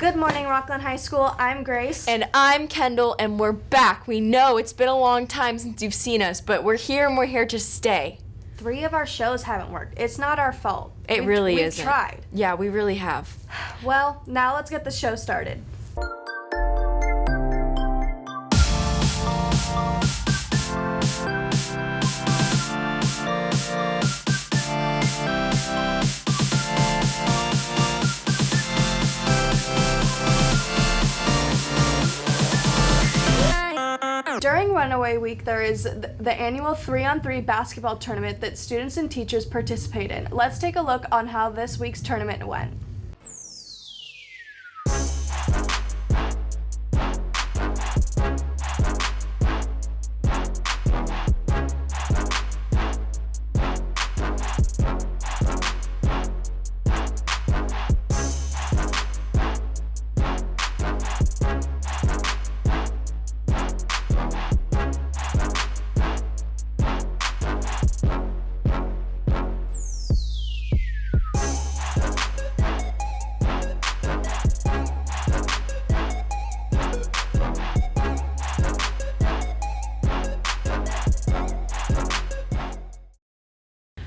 Good morning, Rockland High School. I'm Grace. And I'm Kendall, and we're back. We know it's been a long time since you've seen us, but we're here and we're here to stay. 3 of our shows haven't worked. It's not our fault. It really isn't. We've tried. Yeah, we really have. Well, now let's get the show started. During Runaway Week, there is the annual 3-on-3 basketball tournament that students and teachers participate in. Let's take a look on how this week's tournament went.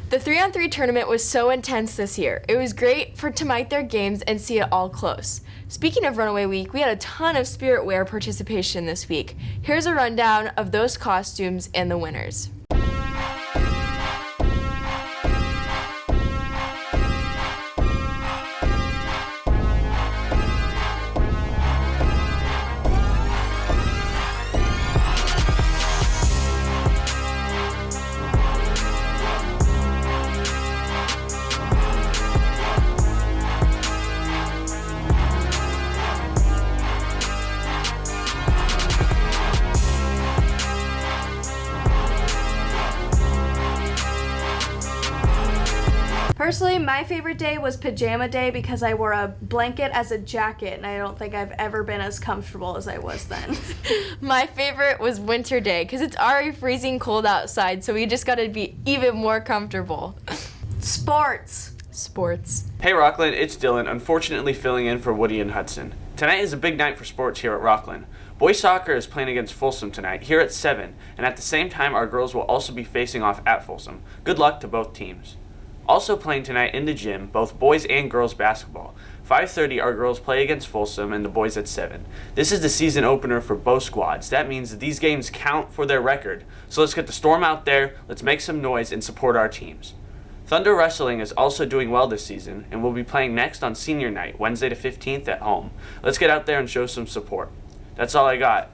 The 3-on-3 tournament was so intense this year. It was great to mic their games and see it all close. Speaking of Runaway Week, we had a ton of spirit wear participation this week. Here's a rundown of those costumes and the winners. Personally, my favorite day was Pajama Day because I wore a blanket as a jacket, and I don't think I've ever been as comfortable as I was then. My favorite was Winter Day because it's already freezing cold outside, so we just gotta be even more comfortable. Sports. Hey Rockland, it's Dylan, unfortunately filling in for Woody and Hudson. Tonight is a big night for sports here at Rockland. Boys soccer is playing against Folsom tonight, here at 7, and at the same time our girls will also be facing off at Folsom. Good luck to both teams. Also playing tonight in the gym, both boys and girls basketball. 5:30 our girls play against Folsom and the boys at 7. This is the season opener for both squads. That means that these games count for their record. So let's get the Storm out there, let's make some noise and support our teams. Thunder Wrestling is also doing well this season and will be playing next on senior night, Wednesday the 15th at home. Let's get out there and show some support. That's all I got.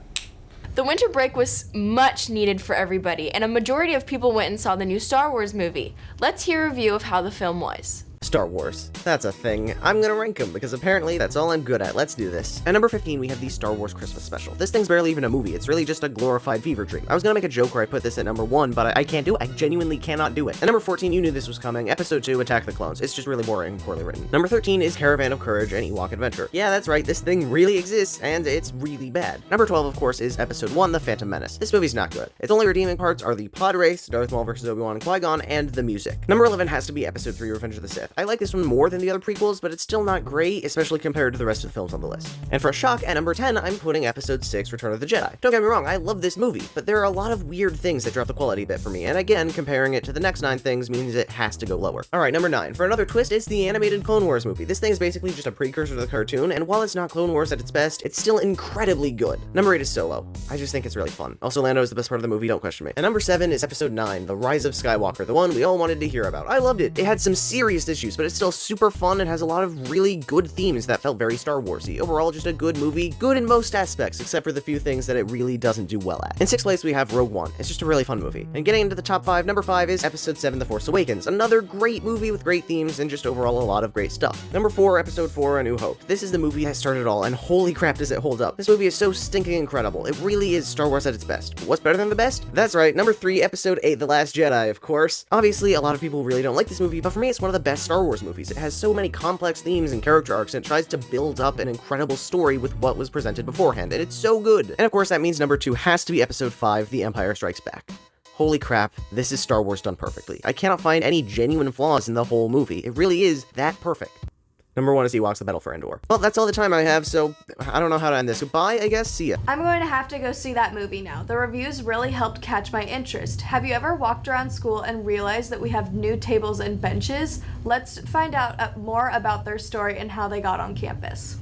The winter break was much needed for everybody, and a majority of people went and saw the new Star Wars movie. Let's hear a review of how the film was. Star Wars. That's a thing. I'm gonna rank them because apparently that's all I'm good at. Let's do this. At number 15, we have the Star Wars Christmas Special. This thing's barely even a movie. It's really just a glorified fever dream. I was gonna make a joke where I put this at number 1, but I can't do it. I genuinely cannot do it. At number 14, you knew this was coming. Episode 2, Attack the Clones. It's just really boring and poorly written. Number 13 is Caravan of Courage and Ewok Adventure. Yeah, that's right. This thing really exists, and it's really bad. Number 12, of course, is Episode 1, The Phantom Menace. This movie's not good. Its only redeeming parts are the pod race, Darth Maul vs. Obi-Wan and Qui-Gon, and the music. Number 11 has to be Episode 3, Revenge of the Sith. I like this one more than the other prequels, but it's still not great, especially compared to the rest of the films on the list. And for a shock, at number 10, I'm putting Episode 6, Return of the Jedi. Don't get me wrong, I love this movie, but there are a lot of weird things that drop the quality a bit for me, and again, comparing it to the next 9 things means it has to go lower. Alright, number 9. For another twist, it's the animated Clone Wars movie. This thing is basically just a precursor to the cartoon, and while it's not Clone Wars at its best, it's still incredibly good. Number 8 is Solo. I just think it's really fun. Also, Lando is the best part of the movie, don't question me. And number 7 is Episode 9, The Rise of Skywalker, the one we all wanted to hear about. I loved it. It had some serious issues, but it's still super fun and has a lot of really good themes that felt very Star Wars-y. Overall, just a good movie, good in most aspects, except for the few things that it really doesn't do well at. In 6th place, we have Rogue One. It's just a really fun movie. And getting into the top 5, number 5 is Episode 7, The Force Awakens. Another great movie with great themes and just overall a lot of great stuff. Number 4, Episode 4, A New Hope. This is the movie that started it all, and holy crap does it hold up. This movie is so stinking incredible. It really is Star Wars at its best. But what's better than the best? That's right, number 3, Episode 8, The Last Jedi, of course. Obviously, a lot of people really don't like this movie, but for me, it's one of the best Star Wars movies. It has so many complex themes and character arcs, and it tries to build up an incredible story with what was presented beforehand, and it's so good. And of course, that means number 2 has to be Episode 5, The Empire Strikes Back. Holy crap, this is Star Wars done perfectly. I cannot find any genuine flaws in the whole movie. It really is that perfect. Number 1 is Ewoks: The Battle for Endor. Well, that's all the time I have, so I don't know how to end this. Goodbye, I guess. See ya. I'm going to have to go see that movie now. The reviews really helped catch my interest. Have you ever walked around school and realized that we have new tables and benches? Let's find out more about their story and how they got on campus.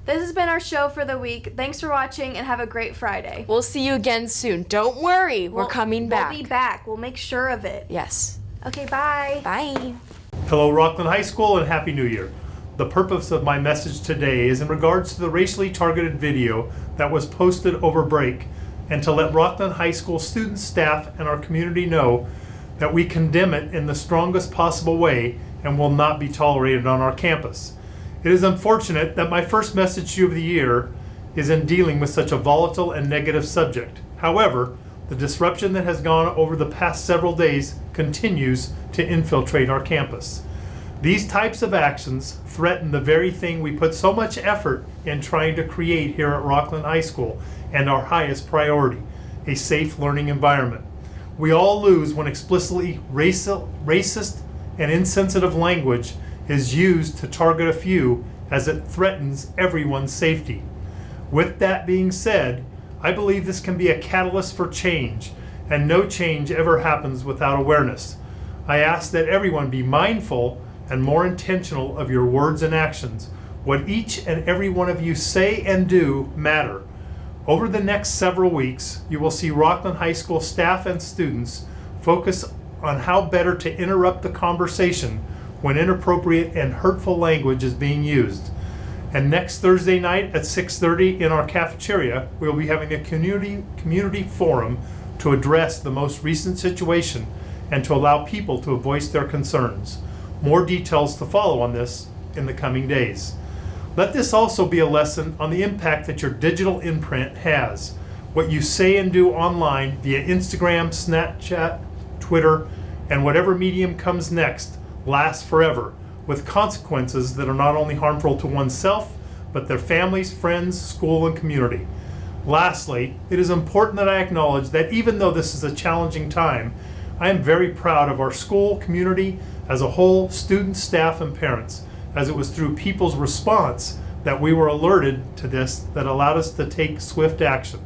This has been our show for the week. Thanks for watching and have a great Friday. We'll see you again soon. Don't worry, we're coming back. We'll be back. We'll make sure of it. Yes. Okay, bye. Bye. Hello, Rockland High School, and Happy New Year. The purpose of my message today is in regards to the racially targeted video that was posted over break, and to let Rockland High School students, staff, and our community know that we condemn it in the strongest possible way and will not be tolerated on our campus. It is unfortunate that my first message to you of the year is in dealing with such a volatile and negative subject. However, the disruption that has gone over the past several days continues to infiltrate our campus. These types of actions threaten the very thing we put so much effort in trying to create here at Rockland High School, and our highest priority, a safe learning environment. We all lose when explicitly racist and insensitive language is used to target a few, as it threatens everyone's safety. With that being said, I believe this can be a catalyst for change, and no change ever happens without awareness. I ask that everyone be mindful and more intentional of your words and actions. What each and every one of you say and do matter. Over the next several weeks, you will see Rockland High School staff and students focus on how better to interrupt the conversation when inappropriate and hurtful language is being used. And next Thursday night at 6:30 in our cafeteria, we will be having a community forum to address the most recent situation and to allow people to voice their concerns. More details to follow on this in the coming days. Let this also be a lesson on the impact that your digital imprint has. What you say and do online via Instagram, Snapchat, Twitter, and whatever medium comes next lasts forever, with consequences that are not only harmful to oneself, but their families, friends, school, and community. Lastly, it is important that I acknowledge that even though this is a challenging time, I am very proud of our school community as a whole, students, staff, and parents, as it was through people's response that we were alerted to this that allowed us to take swift action.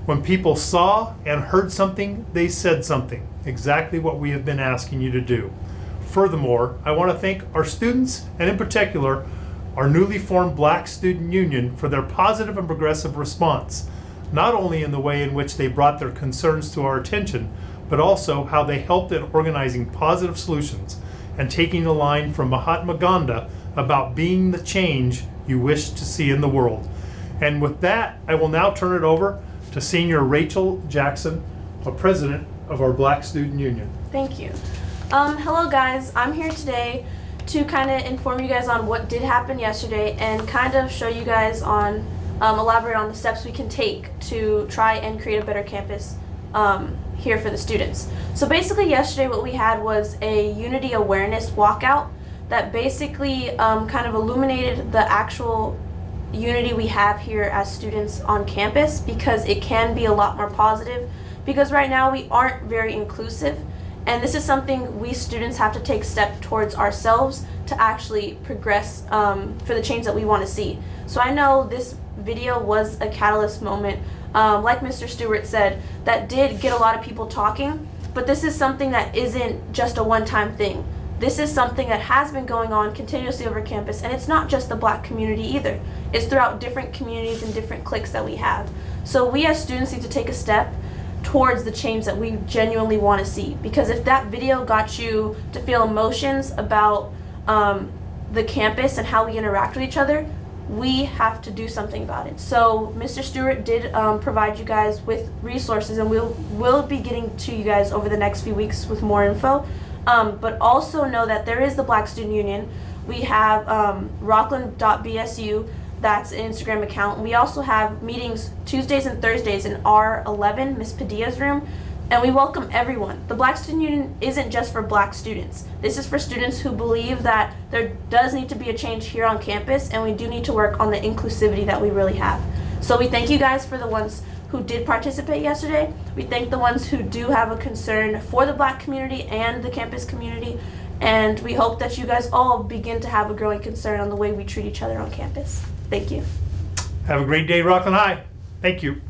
When people saw and heard something, they said something, exactly what we have been asking you to do. Furthermore, I want to thank our students, and in particular, our newly formed Black Student Union, for their positive and progressive response, not only in the way in which they brought their concerns to our attention, but also how they helped in organizing positive solutions and taking the line from Mahatma Gandhi about being the change you wish to see in the world. And with that, I will now turn it over to Senior Rachel Jackson, a president of our Black Student Union. Thank you. Hello guys, I'm here today to kind of inform you guys on what did happen yesterday and kind of show you guys on, elaborate on the steps we can take to try and create a better campus here for the students. So basically yesterday what we had was a unity awareness walkout that basically kind of illuminated the actual unity we have here as students on campus, because it can be a lot more positive, because right now we aren't very inclusive. And this is something we students have to take step towards ourselves to actually progress for the change that we want to see. So I know this video was a catalyst moment, like Mr. Stewart said, that did get a lot of people talking, but this is something that isn't just a one-time thing. This is something that has been going on continuously over campus, and it's not just the Black community either. It's throughout different communities and different cliques that we have. So we as students need to take a step towards the change that we genuinely want to see, because if that video got you to feel emotions about the campus and how we interact with each other, we have to do something about it. So Mr. Stewart did provide you guys with resources, and we'll be getting to you guys over the next few weeks with more info. But also know that there is the Black Student Union. We have rockland.bsu, that's an Instagram account. We also have meetings Tuesdays and Thursdays in R11, Miss Padilla's room, and we welcome everyone. The Black Student Union isn't just for Black students. This is for students who believe that there does need to be a change here on campus, and we do need to work on the inclusivity that we really have. So we thank you guys for the ones who did participate yesterday. We thank the ones who do have a concern for the Black community and the campus community, and we hope that you guys all begin to have a growing concern on the way we treat each other on campus. Thank you. Have a great day, Rockland High. Thank you.